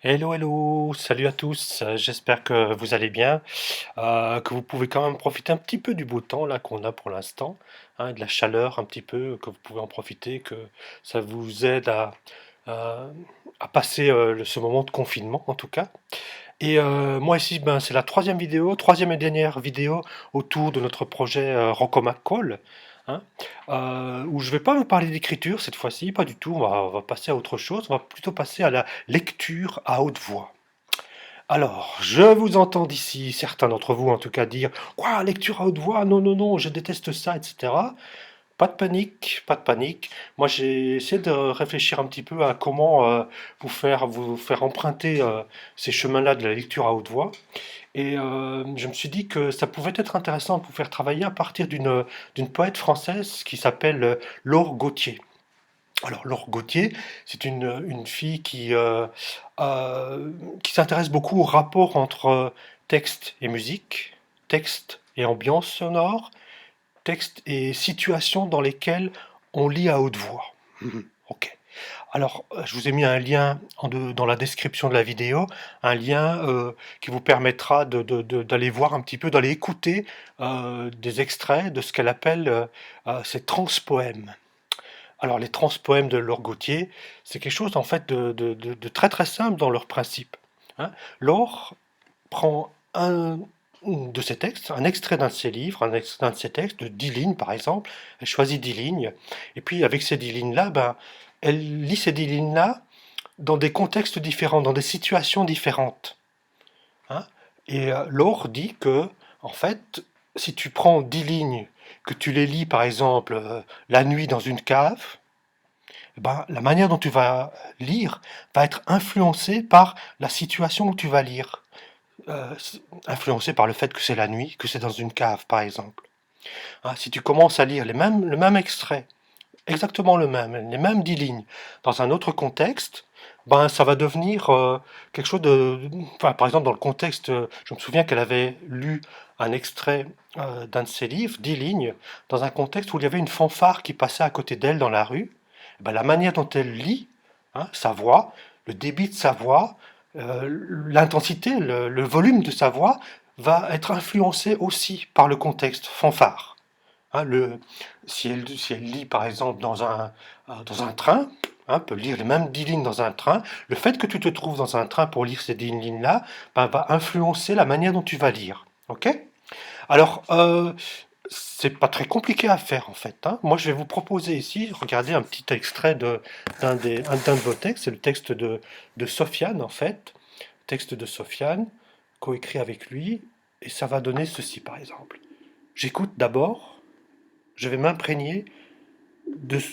Hello, hello, salut à tous, j'espère que vous allez bien, que vous pouvez quand même profiter un petit peu du beau temps là qu'on a pour l'instant, hein, de la chaleur un petit peu, que vous pouvez en profiter, que ça vous aide à, à passer ce moment de confinement en tout cas. Et moi ici, ben, c'est la troisième vidéo, troisième et dernière vidéo autour de notre projet Rocco McCall, hein, où je vais pas vous parler d'écriture cette fois-ci, pas du tout, on va passer à autre chose, on va plutôt passer à la lecture à haute voix. Alors, je vous entends d'ici, certains d'entre vous en tout cas, dire: «Quoi, lecture à haute voix? Non, non, non, je déteste ça», et cetera. Pas de panique, pas de panique. Moi, j'ai essayé de réfléchir un petit peu à comment vous faire emprunter ces chemins-là de la lecture à haute voix. Et je me suis dit que ça pouvait être intéressant de vous faire travailler à partir d'une poète française qui s'appelle Laure Gautier. Alors, Laure Gautier, c'est une fille qui s'intéresse beaucoup au rapport entre texte et musique, texte et ambiance sonore, texte et situation dans lesquelles on lit à haute voix. Ok. Alors, je vous ai mis un lien dans la description de la vidéo, un lien qui vous permettra d'aller voir un petit peu, d'aller écouter des extraits de ce qu'elle appelle ces transpoèmes. Alors, les transpoèmes de Laure Gautier, c'est quelque chose en fait de très très simple dans leur principe, hein. Laure prend un de ses textes, un extrait d'un de ses livres, un extrait d'un de ses textes, de 10 lignes par exemple, elle choisit 10 lignes, et puis avec ces 10 lignes-là, ben, elle lit ces 10 lignes-là dans des contextes différents, dans des situations différentes, hein. Et Laure dit que, en fait, si tu prends 10 lignes, que tu les lis par exemple la nuit dans une cave, eh ben, la manière dont tu vas lire va être influencée par la situation où tu vas lire. Influencée par le fait que c'est la nuit, que c'est dans une cave, par exemple. Hein, si tu commences à lire le même extrait, exactement le même, les mêmes 10 lignes, dans un autre contexte, ben, ça va devenir quelque chose de... Enfin, par exemple, dans le contexte, je me souviens qu'elle avait lu un extrait d'un de ses livres, 10 lignes, dans un contexte où il y avait une fanfare qui passait à côté d'elle dans la rue. Eh ben, la manière dont elle lit, hein, sa voix, le débit de sa voix, l'intensité, le volume de sa voix va être influencé aussi par le contexte fanfare. Hein, si elle lit par exemple dans un train, hein, peut lire les mêmes 10 lignes dans un train, le fait que tu te trouves dans un train pour lire ces 10 lignes-là ben, va influencer la manière dont tu vas lire. Ok. Alors, c'est pas très compliqué à faire en fait, hein. Moi, je vais vous proposer ici, regardez un petit extrait d'un de vos textes, c'est le texte de Sofiane en fait, texte de Sofiane, coécrit avec lui, et ça va donner ceci par exemple. J'écoute d'abord, je vais m'imprégner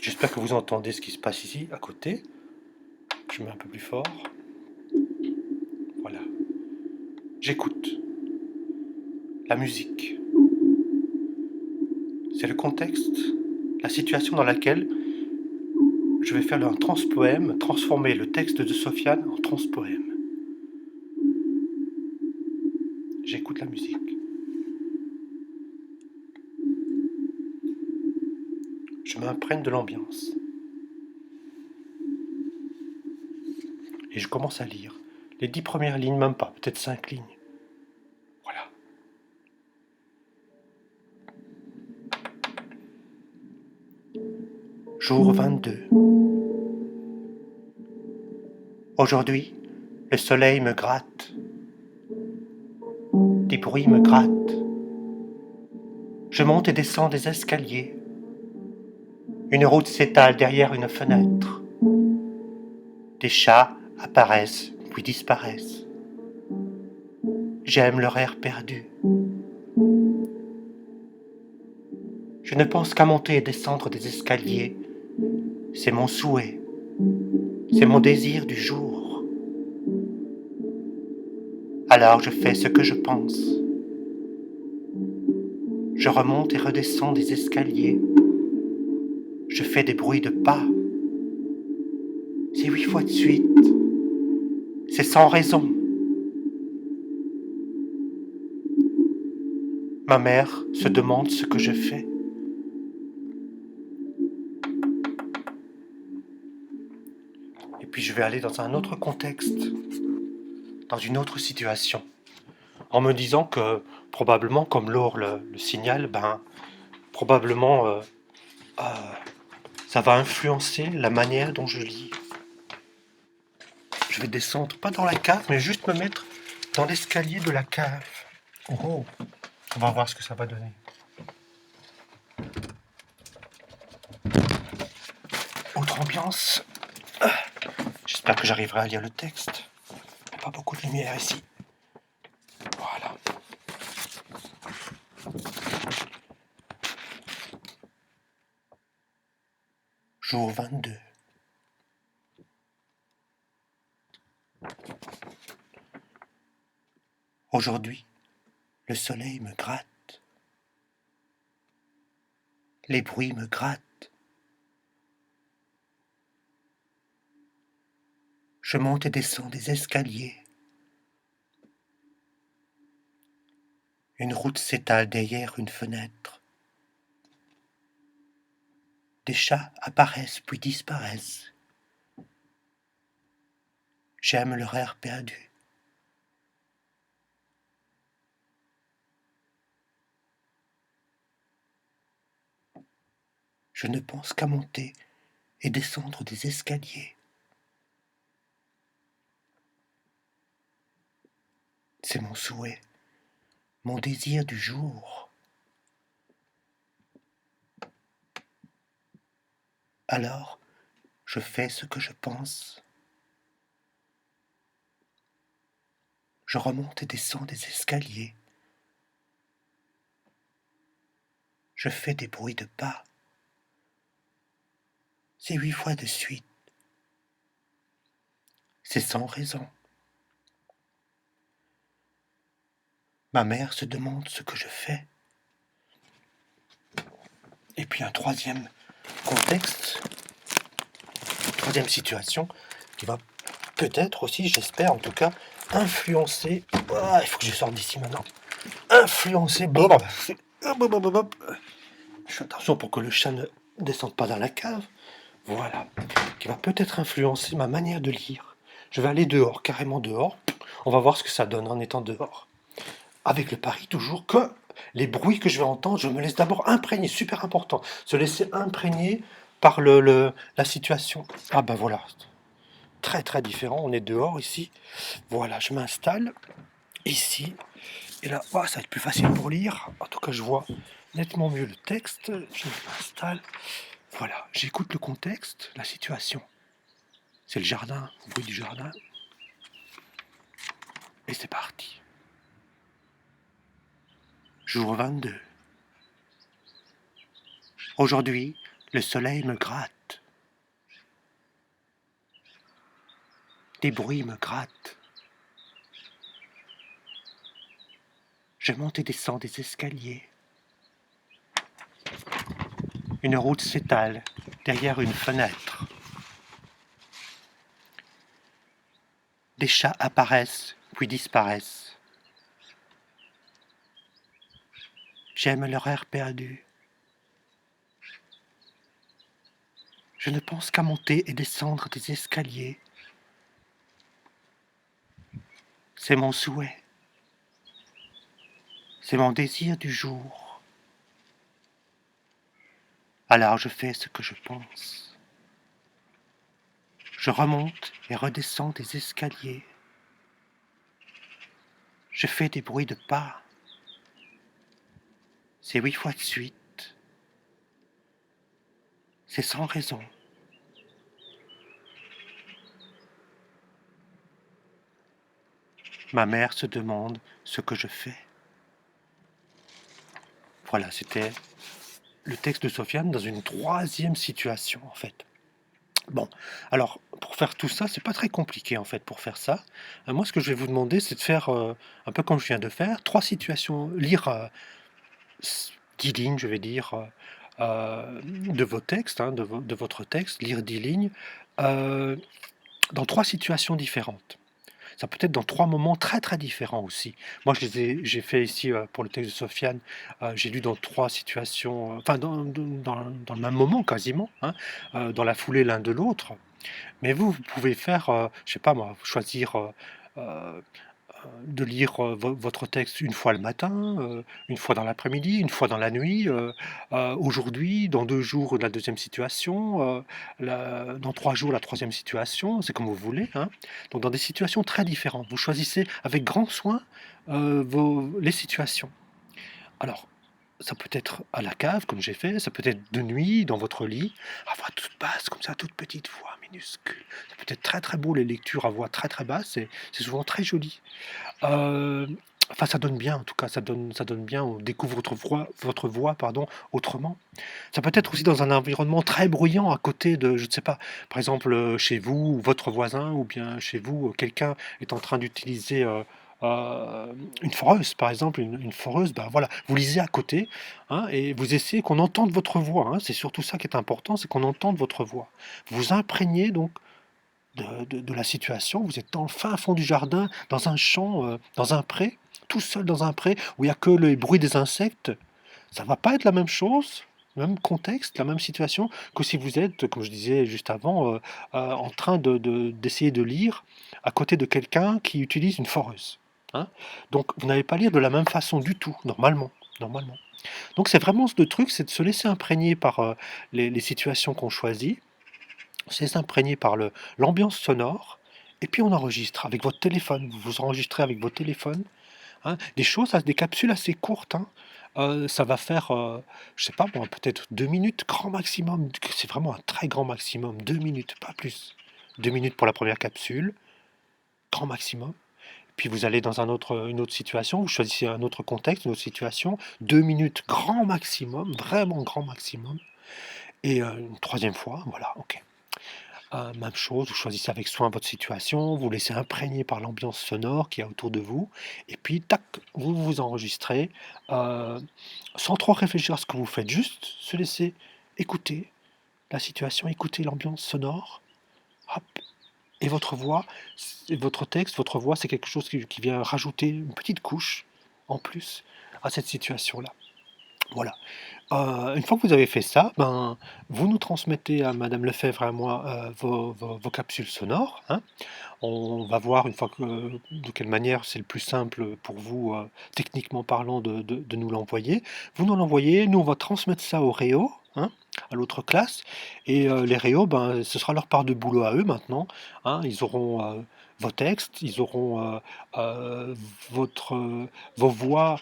j'espère que vous entendez ce qui se passe ici à côté. Je mets un peu plus fort. Voilà. J'écoute la musique. C'est le contexte, la situation dans laquelle je vais faire un transpoème, transformer le texte de Sofiane en transpoème. J'écoute la musique. Je m'imprègne de l'ambiance. Et je commence à lire. Les 10 premières lignes, même pas, peut-être 5 lignes. Voilà. Jour 22. Aujourd'hui, le soleil me gratte. Des bruits me grattent. Je monte et descends des escaliers. Une route s'étale derrière une fenêtre. Des chats apparaissent puis disparaissent. J'aime leur air perdu. Je ne pense qu'à monter et descendre des escaliers. C'est mon souhait. C'est mon désir du jour. Alors je fais ce que je pense. Je remonte et redescends des escaliers. Je fais des bruits de pas. C'est 8 fois de suite. C'est sans raison. Ma mère se demande ce que je fais. Et puis je vais aller dans un autre contexte. dans une autre situation, en me disant que probablement, comme Laure le signale, ben, probablement euh, ça va influencer la manière dont je lis. Je vais descendre, pas dans la cave, mais juste me mettre dans l'escalier de la cave. Oh, oh. On va voir ce que ça va donner. Autre ambiance. J'espère que j'arriverai à lire le texte. Il n'y a pas beaucoup de lumière ici. Voilà. Jour 22. Aujourd'hui, le soleil me gratte. Les bruits me grattent. Je monte et descends des escaliers. Une route s'étale derrière une fenêtre. Des chats apparaissent puis disparaissent. J'aime leur air perdu. Je ne pense qu'à monter et descendre des escaliers. C'est mon souhait, mon désir du jour. Alors, je fais ce que je pense. Je remonte et descends des escaliers. Je fais des bruits de pas. C'est 8 fois de suite. C'est sans raison. Ma mère se demande ce que je fais. Et puis un troisième contexte, une troisième situation qui va peut-être aussi, j'espère en tout cas, influencer. Ah, il faut que je sorte d'ici maintenant. Influencer. Je fais attention pour que le chat ne descende pas dans la cave. Voilà. Qui va peut-être influencer ma manière de lire. Je vais aller dehors, carrément dehors. On va voir ce que ça donne en étant dehors. Avec le pari toujours que les bruits que je vais entendre, je me laisse d'abord imprégner, super important, se laisser imprégner par la situation. Ah ben voilà, très très différent, on est dehors ici. Voilà, je m'installe ici. Et là, oh, ça va être plus facile pour lire. En tout cas, je vois nettement mieux le texte. Je m'installe. Voilà, j'écoute le contexte, la situation. C'est le jardin, le bruit du jardin. Et c'est parti. Jour 22. Aujourd'hui, le soleil me gratte. Des bruits me grattent. Je monte et descends des escaliers. Une route s'étale derrière une fenêtre. Des chats apparaissent puis disparaissent. J'aime leur air perdu. Je ne pense qu'à monter et descendre des escaliers. C'est mon souhait. C'est mon désir du jour. Alors je fais ce que je pense. Je remonte et redescends des escaliers. Je fais des bruits de pas. C'est 8 fois de suite. C'est sans raison. Ma mère se demande ce que je fais. Voilà, c'était le texte de Sofiane dans une troisième situation, en fait. Bon, alors, pour faire tout ça, c'est pas très compliqué, en fait, pour faire ça. Moi, ce que je vais vous demander, c'est de faire, un peu comme je viens de faire, trois situations, lire 10 lignes, je vais dire, de vos textes, hein, de votre texte, lire 10 lignes, euh, dans trois situations différentes. Ça peut être dans trois moments très très différents aussi. Moi, j'ai fait ici pour le texte de Sofiane, j'ai lu dans trois situations, enfin dans le même moment quasiment, hein, dans la foulée l'un de l'autre. Mais vous pouvez faire, je sais pas moi, choisir heu de lire, votre texte une fois le matin, une fois dans l'après-midi, une fois dans la nuit, aujourd'hui, dans 2 jours la deuxième situation, la dans 3 jours la troisième situation, c'est comme vous voulez, hein. Donc dans des situations très différentes. Vous choisissez avec grand soin, vos les situations. Alors, ça peut être à la cave comme j'ai fait, ça peut être de nuit dans votre lit, à voix toute basse comme ça, toute petite voix minuscule. Ça peut être très, très beau les lectures à voix très, très basse et c'est souvent très joli. Heu, enfin ça donne bien en tout cas, ça donne bien, on découvre votre voix pardon, autrement. Ça peut être aussi dans un environnement très bruyant à côté de je ne sais pas, par exemple, chez vous, votre voisin ou bien chez vous, quelqu'un est en train d'utiliser, une foreuse par exemple, une foreuse, ben voilà, vous lisez à côté, hein, et vous essayez qu'on entende votre voix, hein. C'est surtout ça qui est important, c'est qu'on entende votre voix. Vous vous imprégnez donc de la situation. Vous êtes dans le fin fond du jardin, dans un champ, dans un pré, tout seul dans un pré où il y a que le bruit des insectes. Ça va pas être la même chose, le même contexte, la même situation que si vous êtes, comme je disais juste avant, en train d'essayer de lire à côté de quelqu'un qui utilise une foreuse, hein. Donc vous n'allez pas lire de la même façon du tout, normalement. Donc c'est vraiment le truc, c'est de se laisser imprégner par, les situations qu'on choisit, c'est s'imprégner par l'ambiance sonore et puis on enregistre avec votre téléphone. Vous vous enregistrez avec votre téléphone, hein, des choses, des capsules assez courtes, hein. Ça va faire, je sais pas moi, peut-être 2 minutes grand maximum. C'est vraiment un très grand maximum, 2 minutes, pas plus. 2 minutes pour la première capsule, grand maximum. Puis vous allez dans une autre situation, vous choisissez un autre contexte, une autre situation, 2 minutes grand maximum, vraiment grand maximum et une troisième fois, voilà, OK. Même chose, vous choisissez avec soin votre situation, vous laissez imprégner par l'ambiance sonore qu'il y a autour de vous et puis tac, vous vous enregistrez, heu, sans trop réfléchir à ce que vous faites, juste se laisser écouter la situation, écouter l'ambiance sonore, hop et votre voix, c'est votre texte, votre voix, c'est quelque chose qui vient rajouter une petite couche en plus à cette situation-là. Voilà. Une fois que vous avez fait ça, ben, vous nous transmettez à madame Lefebvre et à moi, vos capsules sonores, hein. On va voir une fois que de quelle manière c'est le plus simple pour vous, techniquement parlant de nous l'envoyer. Vous nous l'envoyez, nous on va transmettre ça aux réos, hein, à l'autre classe et les réos, ben, ce sera leur part de boulot à eux maintenant, hein. Ils auront, vos textes, ils auront, votre, vos voix,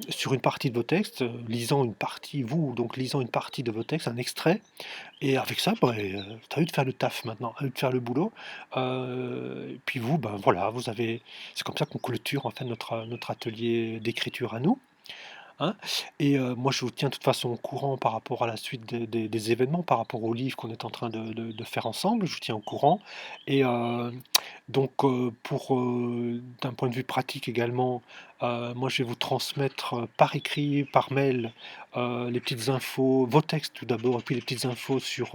sur une partie de vos textes, lisant une partie vous donc lisant une partie de vos textes, un extrait et avec ça, bah, tu as eu de faire le taf maintenant, à eux de faire le boulot. Et puis vous, ben, voilà, vous avez c'est comme ça qu'on clôture en fait notre atelier d'écriture à nous, hein. Et moi je vous tiens de toute façon au courant par rapport à la suite des événements, par rapport au livre qu'on est en train de faire ensemble, je vous tiens au courant et donc pour, d'un point de vue pratique également, moi je vais vous transmettre, par écrit, par mail, les petites infos, vos textes tout d'abord et puis les petites infos sur,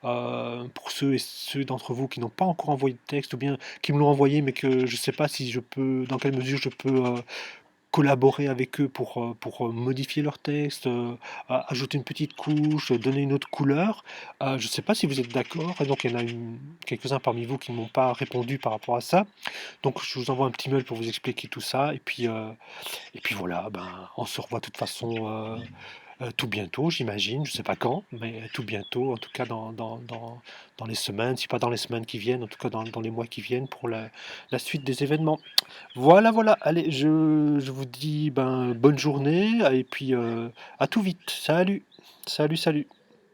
pour ceux d'entre vous qui n'ont pas encore envoyé de texte ou bien qui me l'ont envoyé mais que je ne sais pas si je peux dans quelle mesure je peux, collaborer avec eux pour, modifier leur texte, ajouter une petite couche, donner une autre couleur. Je ne sais pas si vous êtes d'accord et donc il y en a quelques-uns parmi vous qui ne m'ont pas répondu par rapport à ça. Donc je vous envoie un petit mail pour vous expliquer tout ça et puis voilà, ben, on se revoit de toute façon, tout bientôt j'imagine, je ne sais pas quand, mais tout bientôt, en tout cas dans les semaines, si pas dans les semaines qui viennent, en tout cas dans les mois qui viennent pour la suite des événements. Voilà, voilà, allez, je vous dis, ben, bonne journée et puis, à tout vite. Salut. Salut, salut.